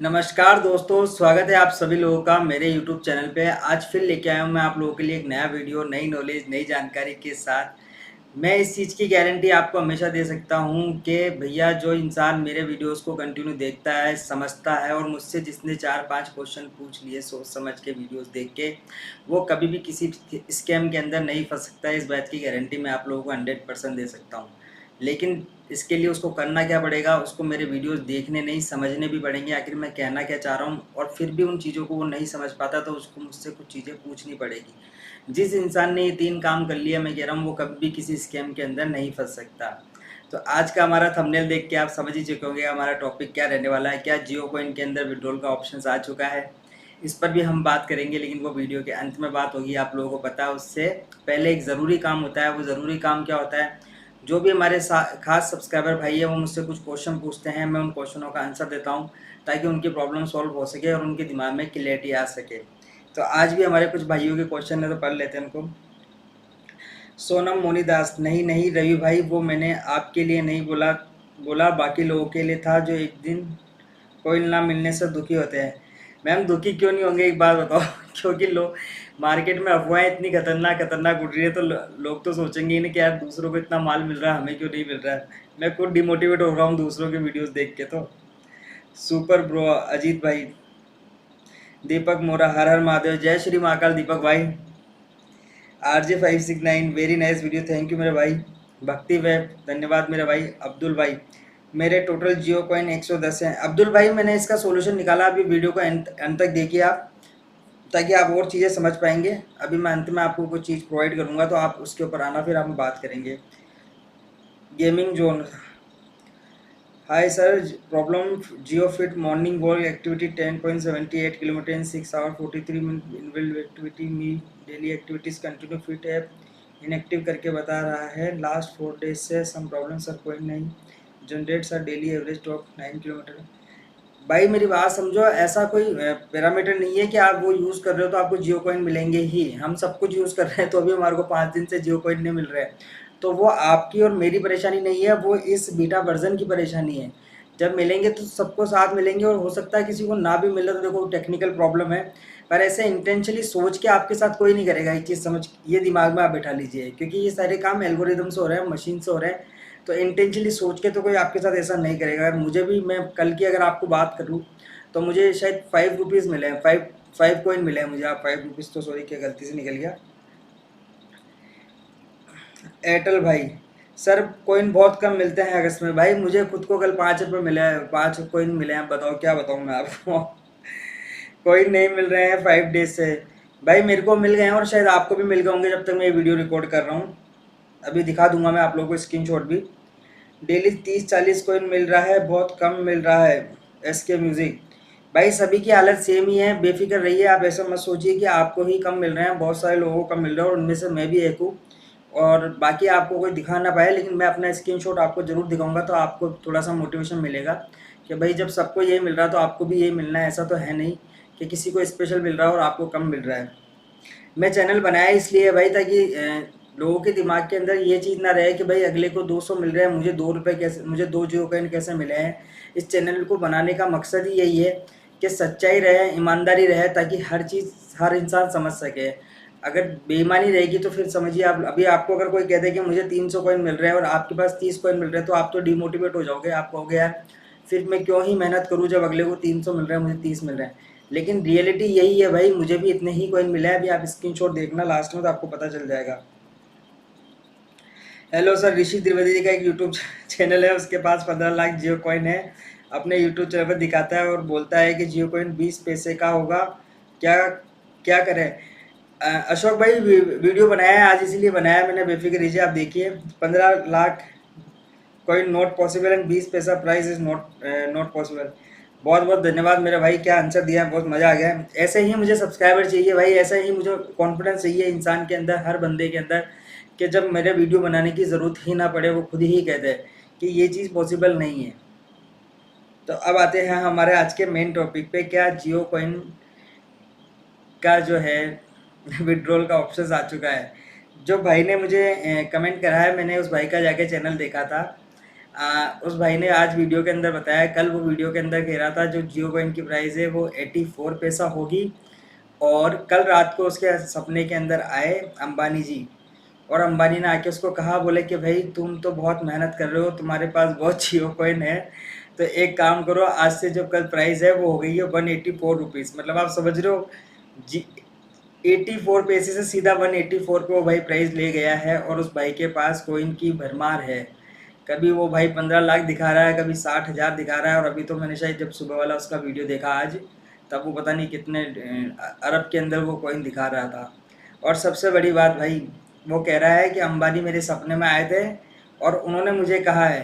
नमस्कार दोस्तों, स्वागत है आप सभी लोगों का मेरे YouTube चैनल पे। आज फिर लेके आया हूँ मैं आप लोगों के लिए एक नया वीडियो, नई नॉलेज, नई जानकारी के साथ। मैं इस चीज़ की गारंटी आपको हमेशा दे सकता हूँ कि भैया जो इंसान मेरे वीडियोस को कंटिन्यू देखता है, समझता है और मुझसे जिसने 4-5 क्वेश्चन पूछ लिए सोच समझ के वीडियोस देख के, वो कभी भी किसी स्कैम के अंदर नहीं फँस सकता है। इस बात की गारंटी मैं आप लोगों को 100% दे सकता हूँ। लेकिन इसके लिए उसको करना क्या पड़ेगा, उसको मेरे वीडियोस देखने नहीं समझने भी पड़ेंगे आखिर मैं कहना क्या चाह रहा हूँ, और फिर भी उन चीज़ों को वो नहीं समझ पाता तो उसको मुझसे कुछ चीज़ें पूछनी पड़ेगी। जिस इंसान ने ये 3 काम कर लिया, मैं कह रहा हूँ वो कभी भी किसी स्कैम के अंदर नहीं फँस सकता। तो आज का हमारा थंबनेल देख के आप समझ ही चुके होंगे हमारा टॉपिक क्या रहने वाला है। क्या जियो कॉइन के अंदर विड्रॉल का ऑप्शन आ चुका है? इस पर भी हम बात करेंगे, लेकिन वो वीडियो के अंत में बात होगी। आप लोगों को पता है उससे पहले एक ज़रूरी काम होता है। वो ज़रूरी काम क्या होता है? जो भी हमारे खास सब्सक्राइबर भाई है वो मुझसे कुछ क्वेश्चन पूछते हैं, मैं उन क्वेश्चनों का आंसर देता हूँ ताकि उनकी प्रॉब्लम सॉल्व हो सके और उनके दिमाग में क्लियरिटी आ सके। तो आज भी हमारे कुछ भाइयों के क्वेश्चन है, तो पढ़ लेते हैं उनको। सोनम मोनीदास, नहीं नहीं रवि भाई, वो मैंने आपके लिए नहीं बोला, बोला बाकी लोगों के लिए था जो एक दिन कोयल ना मिलने से दुखी होते हैं। मैम दुखी क्यों नहीं होंगे, एक बात बताओ क्योंकि लोग मार्केट में अफवाहें इतनी खतरनाक खतरनाक उड़ रही है, तो लोग तो सोचेंगे ही नहीं कि यार दूसरों को इतना माल मिल रहा है, हमें क्यों नहीं मिल रहा है। मैं खुद डिमोटिवेट हो रहा हूँ दूसरों के वीडियोस देख के। तो सुपर ब्रो अजीत भाई। दीपक मोरा, हर हर महादेव, जय श्री महाकाल दीपक भाई। RJ569, very nice video, thank you मेरे भाई। भक्ति वेब, धन्यवाद मेरे भाई। अब्दुल भाई, मेरे टोटल जियो कॉइन 110 हैं। अब्दुल भाई मैंने इसका सॉल्यूशन निकाला, अभी वीडियो को अंत तक देखिए आप, ताकि आप और चीज़ें समझ पाएंगे। अभी मैं अंत में आपको कुछ चीज़ प्रोवाइड करूंगा, तो आप उसके ऊपर आना, फिर हम बात करेंगे। Gaming zone, hi sir, problem Jio fit morning walk activity 10.78 kilometre in 6 hour 43 minute inbuilt activity मी daily activities continue fit app inactive करके बता रहा है। लास्ट 4 डेज से सम प्रॉब्लम सर, कोई नहीं generate sir daily average top 9 kilometre. भाई मेरी बात समझो, ऐसा कोई पैरामीटर नहीं है कि आप वो यूज़ कर रहे हो तो आपको जियो कॉइन मिलेंगे ही। हम सब कुछ यूज़ कर रहे हैं, तो अभी हमारे को 5 दिन से जियो कॉइन नहीं मिल रहे हैं। तो वो आपकी और मेरी परेशानी नहीं है, वो इस बीटा वर्जन की परेशानी है। जब मिलेंगे तो सबको साथ मिलेंगे, और हो सकता है किसी को ना भी मिले, तो देखो टेक्निकल प्रॉब्लम है। पर ऐसे इंटेंशनली सोच के आपके साथ कोई नहीं करेगा, ये चीज़ समझ, ये दिमाग में आप बैठा लीजिए, क्योंकि ये सारे काम एल्गोरिदम से हो रहे हैं, मशीन से हो रहे हैं। तो इंटेंशनली सोच के तो कोई आपके साथ ऐसा नहीं करेगा। अगर मुझे भी, मैं कल की अगर आपको बात करूँ, तो मुझे शायद 5 रुपीज़ मिले हैं, 5 कॉइन मिले हैं मुझे। आप 5 रुपीज़ तो सॉरी, क्या गलती से निकल गया। एयरटेल भाई, सर कॉइन बहुत कम मिलते हैं अगस्त में। भाई मुझे खुद को कल 5 रुपये मिले हैं, 5 कॉइन मिले हैं। बताओ क्या बताऊँ मैं आपको कॉइन नहीं मिल रहे हैं 5 डेज से। भाई मेरे को मिल गए हैं, और शायद आपको भी मिल गए होंगे जब तक मैं ये वीडियो रिकॉर्ड कर रहा हूँ। अभी दिखा दूंगा मैं आप लोगों को स्क्रीनशॉट भी। डेली 30-40 कॉइन मिल रहा है, बहुत कम मिल रहा है। SK म्यूज़िक, भाई सभी की हालत सेम ही है, बेफिक्र रहिए। आप ऐसा मत सोचिए कि आपको ही कम मिल रहे हैं, बहुत सारे लोगों को कम मिल रहा है, और उनमें से मैं भी एक हूँ। और बाकी आपको कोई दिखा ना पाए, लेकिन मैं अपना स्क्रीनशॉट आपको ज़रूर दिखाऊंगा, तो आपको थोड़ा सा मोटिवेशन मिलेगा कि भाई जब सबको ये मिल रहा है तो आपको भी ये मिलना है। ऐसा तो है नहीं कि किसी को स्पेशल मिल रहा है और आपको कम मिल रहा है। मैं चैनल बनाया इसलिए है भाई, ताकि लोगों के दिमाग के अंदर ये चीज़ ना रहे कि भाई अगले को 200 मिल रहे हैं, मुझे 2 रुपये कैसे, मुझे 2 जियो कॉइन कैसे मिले हैं। इस चैनल को बनाने का मकसद ही यही है कि सच्चाई रहे, ईमानदारी रहे, ताकि हर चीज़ हर इंसान समझ सके। अगर बेईमानी रहेगी तो फिर समझिए, आप अभी आपको अगर कोई कह दे कि मुझे 300 कॉइन मिल रहे हैं और आपके पास 30 कॉइन मिल रहे हैं, तो आप तो डिमोटिवेट हो जाओगे। आप कहोगे यार फिर मैं क्यों ही मेहनत करूँ, जब अगले को 300 मिल रहे हैं, मुझे 30 मिल रहे हैं। लेकिन रियलिटी यही है भाई, मुझे भी इतने ही कॉइन मिले हैं। अभी आप स्क्रीनशॉट देखना लास्ट में, तो आपको पता चल जाएगा। हेलो सर, ऋषि त्रिवेदी जी का एक यूट्यूब चैनल है, उसके पास 15 लाख जियो कॉइन है। अपने यूट्यूब चैनल पर दिखाता है और बोलता है कि जियो कॉइन 20 पैसे का होगा। क्या क्या करें? अशोक भाई वीडियो बनाया है आज, इसीलिए बनाया है मैंने, बेफिक्र रहिए। आप देखिए, 15 lakh coin not possible and 20 पैसा price is not not possible. बहुत बहुत धन्यवाद मेरे भाई, क्या आंसर दिया, बहुत मज़ा आ गया। ऐसे ही मुझे सब्सक्राइबर चाहिए भाई, ऐसा ही मुझे कॉन्फिडेंस चाहिए इंसान के अंदर, हर बंदे के अंदर, कि जब मेरे वीडियो बनाने की ज़रूरत ही ना पड़े, वो खुद ही कहते हैं कि ये चीज़ पॉसिबल नहीं है। तो अब आते हैं हमारे आज के मेन टॉपिक पे। क्या जियो कॉइन का जो है विड्रॉल का ऑप्शन आ चुका है? जो भाई ने मुझे कमेंट करा है, मैंने उस भाई का जाके चैनल देखा था। उस भाई ने आज वीडियो के अंदर बताया, कल वो वीडियो के अंदर कह रहा था जो जियो कॉइन की प्राइस है वो 84 पैसा होगी। और कल रात को उसके सपने के अंदर आए अंबानी जी, और अंबानी ने आके उसको कहा, बोले कि भाई तुम तो बहुत मेहनत कर रहे हो, तुम्हारे पास बहुत जियो कॉइन है, तो एक काम करो, आज से जो कल प्राइस है वो हो गई है 184 रुपीज़। मतलब आप समझ रहे हो, जी 84 पैसे से सीधा 184 पे वो भाई प्राइस ले गया है। और उस भाई के पास कॉइन की भरमार है। कभी वो भाई 15 लाख दिखा रहा है, कभी 60,000 दिखा रहा है, और अभी तो मैंने शायद जब सुबह वाला उसका वीडियो देखा आज, तब वो पता नहीं कितने अरब के अंदर वो कॉइन दिखा रहा था। और सबसे बड़ी बात भाई, वो कह रहा है कि अंबानी मेरे सपने में आए थे और उन्होंने मुझे कहा है,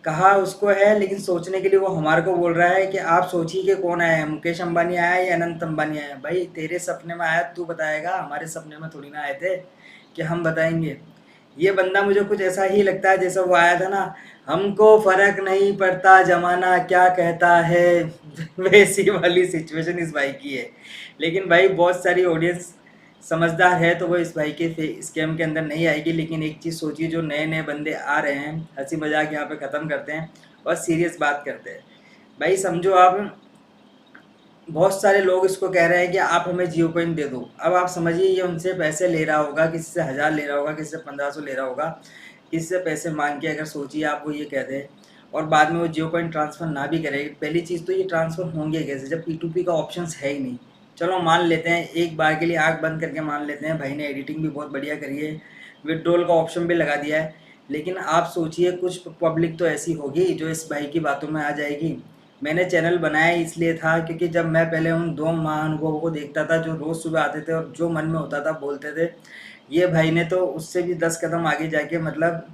कहा उसको है, लेकिन सोचने के लिए वो हमारे को बोल रहा है कि आप सोचिए कि कौन आया है, मुकेश अंबानी आया है या अनंत अंबानी आया है। भाई तेरे सपने में आया तू बताएगा, हमारे सपने में थोड़ी ना आए थे कि हम बताएंगे। ये बंदा मुझे कुछ ऐसा ही लगता है जैसा वो आया था ना, हमको फर्क नहीं पड़ता जमाना क्या कहता है वैसी वाली सिचुएशन इस भाई की है। लेकिन भाई बहुत सारी ऑडियंस समझदार है तो वो इस भाई के स्कैम के अंदर नहीं आएगी। लेकिन एक चीज़ सोचिए, जो नए नए बंदे आ रहे हैं, हंसी मजाक यहाँ पे ख़त्म करते हैं और सीरियस बात करते हैं। भाई समझो आप, बहुत सारे लोग इसको कह रहे हैं कि आप हमें जियो कॉइन दे दो। अब आप समझिए, ये उनसे पैसे ले रहा होगा, किसी से 1000 ले रहा होगा, किसी से 1500 ले रहा होगा, किसी से पैसे मांग के, अगर सोचिए आप वो ये कह दे और बाद में वो जियो कॉइन ट्रांसफ़र ना भी करे। पहली चीज़ तो ये ट्रांसफ़र होंगे कैसे जब P2P का ऑप्शन है ही नहीं। चलो मान लेते हैं, एक बार के लिए आँख बंद करके मान लेते हैं, भाई ने एडिटिंग भी बहुत बढ़िया करी है, विड्रॉल का ऑप्शन भी लगा दिया है। लेकिन आप सोचिए, कुछ पब्लिक तो ऐसी होगी जो इस भाई की बातों में आ जाएगी। मैंने चैनल बनाया इसलिए था क्योंकि जब मैं पहले उन 2 महानुभावों को देखता था जो रोज़ सुबह आते थे और जो मन में होता था बोलते थे, ये भाई ने तो उससे भी 10 कदम आगे जाके, मतलब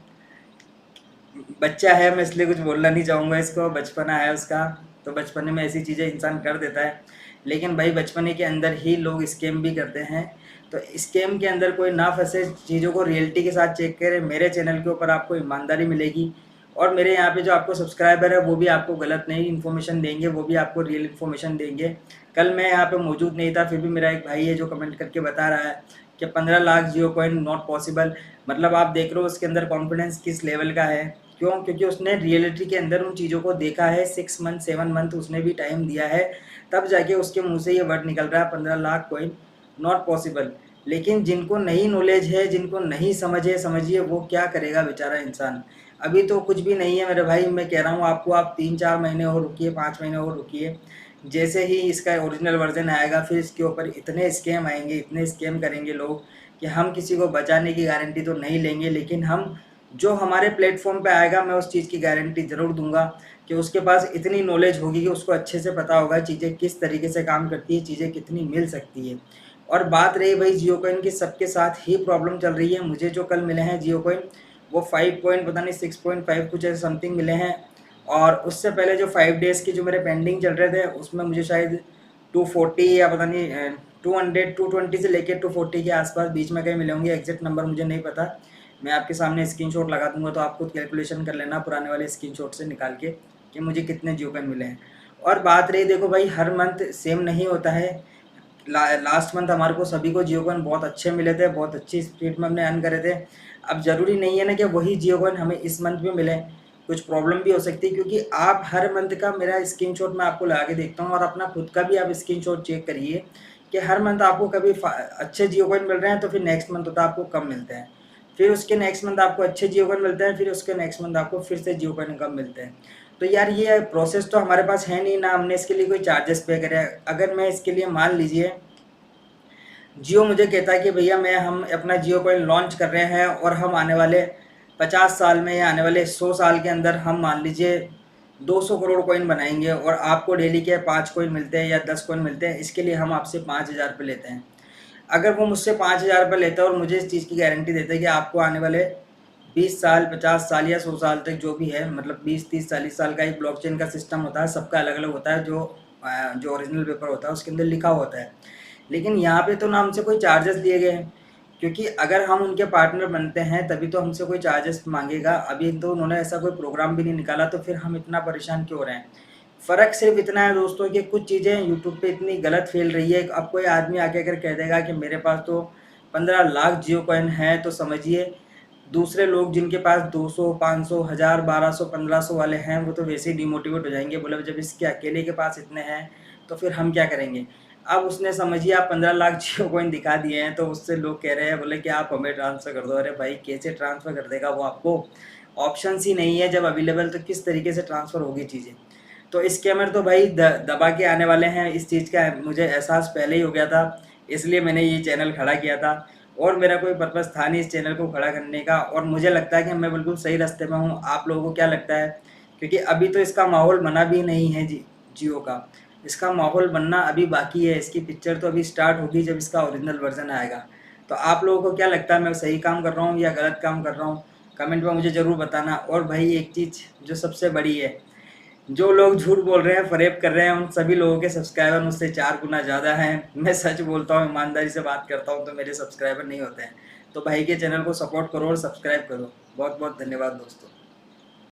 बच्चा है, मैं इसलिए कुछ बोलना नहीं चाहूँगा इसको, बचपना है उसका, तो बचपने में ऐसी चीज़ें इंसान कर देता है। लेकिन भाई बचपने के अंदर ही लोग स्कैम भी करते हैं, तो स्कैम के अंदर कोई ना फंसे, चीज़ों को रियलिटी के साथ चेक करें। मेरे चैनल के ऊपर आपको ईमानदारी मिलेगी, और मेरे यहाँ पे जो आपको सब्सक्राइबर है वो भी आपको गलत नहीं इन्फॉर्मेशन देंगे, वो भी आपको रियल इन्फॉर्मेशन देंगे। कल मैं यहाँ पे मौजूद नहीं था, फिर भी मेरा एक भाई है जो कमेंट करके बता रहा है कि 15 लाख जियो कॉइन नॉट पॉसिबल। मतलब आप देख रहे हो उसके अंदर कॉन्फिडेंस किस लेवल का है। क्यों? क्योंकि उसने रियलिटी के अंदर उन चीज़ों को देखा है, 6 मंथ 7 मंथ उसने भी टाइम दिया है, तब जाके उसके मुंह से ये वर्ड निकल रहा है 15 लाख कॉइन नॉट पॉसिबल। लेकिन जिनको नहीं नॉलेज है, जिनको नहीं समझ है, समझिए वो क्या करेगा बेचारा इंसान। अभी तो कुछ भी नहीं है मेरे भाई, मैं कह रहा हूँ आपको, आप 3-4 महीने और रुकिए, 5 महीने और रुकिए। जैसे ही इसका ओरिजिनल वर्जन आएगा, फिर इसके ऊपर इतने स्कैम आएंगे, इतने स्कैम करेंगे लोग कि हम किसी को बचाने की गारंटी तो नहीं लेंगे, लेकिन हम जो हमारे प्लेटफॉर्म पे आएगा, मैं उस चीज़ की गारंटी ज़रूर दूंगा कि उसके पास इतनी नॉलेज होगी कि उसको अच्छे से पता होगा चीज़ें किस तरीके से काम करती है, चीज़ें कितनी मिल सकती है। और बात रही भाई जियो कॉइन की, सबके साथ ही प्रॉब्लम चल रही है। मुझे जो कल मिले हैं जियो कॉइन, वो 5 पॉइंट पता नहीं 6.5 कुछ ऐसे समथिंग मिले हैं। और उससे पहले जो 5 डेज़ के जो मेरे पेंडिंग चल रहे थे, उसमें मुझे शायद 240 या पता नहीं 200 220 से लेके 240 के आसपास बीच में कहीं मिले होंगे, एग्जैक्ट नंबर मुझे नहीं पता। मैं आपके सामने स्क्रीनशॉट लगा दूंगा, तो आप खुद कैलकुलेशन कर लेना पुराने वाले स्क्रीनशॉट से निकाल के कि मुझे कितने जियो कॉइन मिले हैं। और बात रही, देखो भाई हर मंथ सेम नहीं होता है। लास्ट मंथ हमारे को सभी को जियो कॉइन बहुत अच्छे मिले थे, बहुत अच्छी स्पीड में हमने अर्न करे थे। अब ज़रूरी नहीं है ना कि वही जियो कॉइन हमें इस मंथ में मिले, कुछ प्रॉब्लम भी हो सकती है। क्योंकि आप हर मंथ का मेरा स्क्रीनशॉट मैं आपको लगा के देखता हूँ, और अपना खुद का भी आप स्क्रीनशॉट चेक करिए कि हर मंथ आपको कभी अच्छे जियो कॉइन मिल रहे हैं, तो फिर नेक्स्ट मंथ होता है आपको कम मिलते हैं, फिर उसके नेक्स्ट मंथ आपको अच्छे जियो कॉइन मिलते हैं, फिर उसके नेक्स्ट मंथ आपको फिर से जियो कॉइन कम मिलते हैं। तो यार ये प्रोसेस तो हमारे पास है नहीं ना, हमने इसके लिए कोई चार्जेस पे करे। अगर मैं इसके लिए मान लीजिए, जियो मुझे कहता है कि भैया हम अपना जियो कॉइन लॉन्च कर रहे हैं, और हम आने वाले 50 साल में या आने वाले 100 साल के अंदर हम मान लीजिए 200 करोड़ कॉइन बनाएंगे, और आपको डेली के 5 कॉइन मिलते हैं या 10 कॉइन मिलते हैं, इसके लिए हम आपसे 5,000 रुपये लेते हैं। अगर वो मुझसे 5,000 रुपये लेता है और मुझे इस चीज़ की गारंटी देता है कि आपको आने वाले 20 साल 50 साल या 100 साल तक जो भी है, मतलब 20 30 40 साल का एक ब्लॉकचेन का सिस्टम होता है, सबका अलग अलग होता है, जो ओरिजिनल पेपर होता है उसके अंदर लिखा होता है। लेकिन यहाँ पे तो ना हमसे कोई चार्जेस लिए गए हैं, क्योंकि अगर हम उनके पार्टनर बनते हैं तभी तो हमसे कोई चार्जेस मांगेगा। अभी तो उन्होंने ऐसा कोई प्रोग्राम भी नहीं निकाला, तो फिर हम इतना परेशान क्यों हो रहे हैं। फ़र्क सिर्फ इतना है दोस्तों कि कुछ चीज़ें यूट्यूब पे इतनी गलत फैल रही है। अब कोई आदमी आके अगर कह देगा कि मेरे पास तो 15 लाख जियो कॉइन है, तो समझिए दूसरे लोग जिनके पास 200, 500, 1000, 1200, 1500 वाले हैं, वो तो वैसे ही डिमोटिवेट हो जाएंगे, बोले जब इसके अकेले के पास इतने हैं तो फिर हम क्या करेंगे। अब उसने समझिए आप 15 लाख जियो कॉइन दिखा दिए हैं, तो उससे लोग कह रहे हैं बोले कि आप हमें ट्रांसफ़र कर दो। अरे भाई कैसे ट्रांसफ़र कर देगा वो आपको, ऑप्शंस ही नहीं है जब अवेलेबल, तो किस तरीके से ट्रांसफ़र होगी चीज़ें। तो स्कैमर तो भाई दबा के आने वाले हैं, इस चीज़ का मुझे एहसास पहले ही हो गया था, इसलिए मैंने ये चैनल खड़ा किया था। और मेरा कोई पर्पज़ था नहीं इस चैनल को खड़ा करने का, और मुझे लगता है कि मैं बिल्कुल सही रास्ते में हूँ। आप लोगों को क्या लगता है? क्योंकि अभी तो इसका माहौल बना भी नहीं है जियो का, इसका माहौल बनना अभी बाकी है, इसकी पिक्चर तो अभी स्टार्ट होगी जब इसका ओरिजिनल वर्जन आएगा। तो आप लोगों को क्या लगता है, मैं सही काम कर रहा हूँ या गलत काम कर रहा हूँ? कमेंट में मुझे ज़रूर बताना। और भाई एक चीज़ जो सबसे बड़ी है, जो लोग झूठ बोल रहे हैं, फरेब कर रहे हैं, उन सभी लोगों के सब्सक्राइबर मुझसे 4 गुना ज़्यादा हैं। मैं सच बोलता हूँ, ईमानदारी से बात करता हूँ, तो मेरे सब्सक्राइबर नहीं होते हैं। तो भाई के चैनल को सपोर्ट करो और सब्सक्राइब करो। बहुत बहुत धन्यवाद दोस्तों।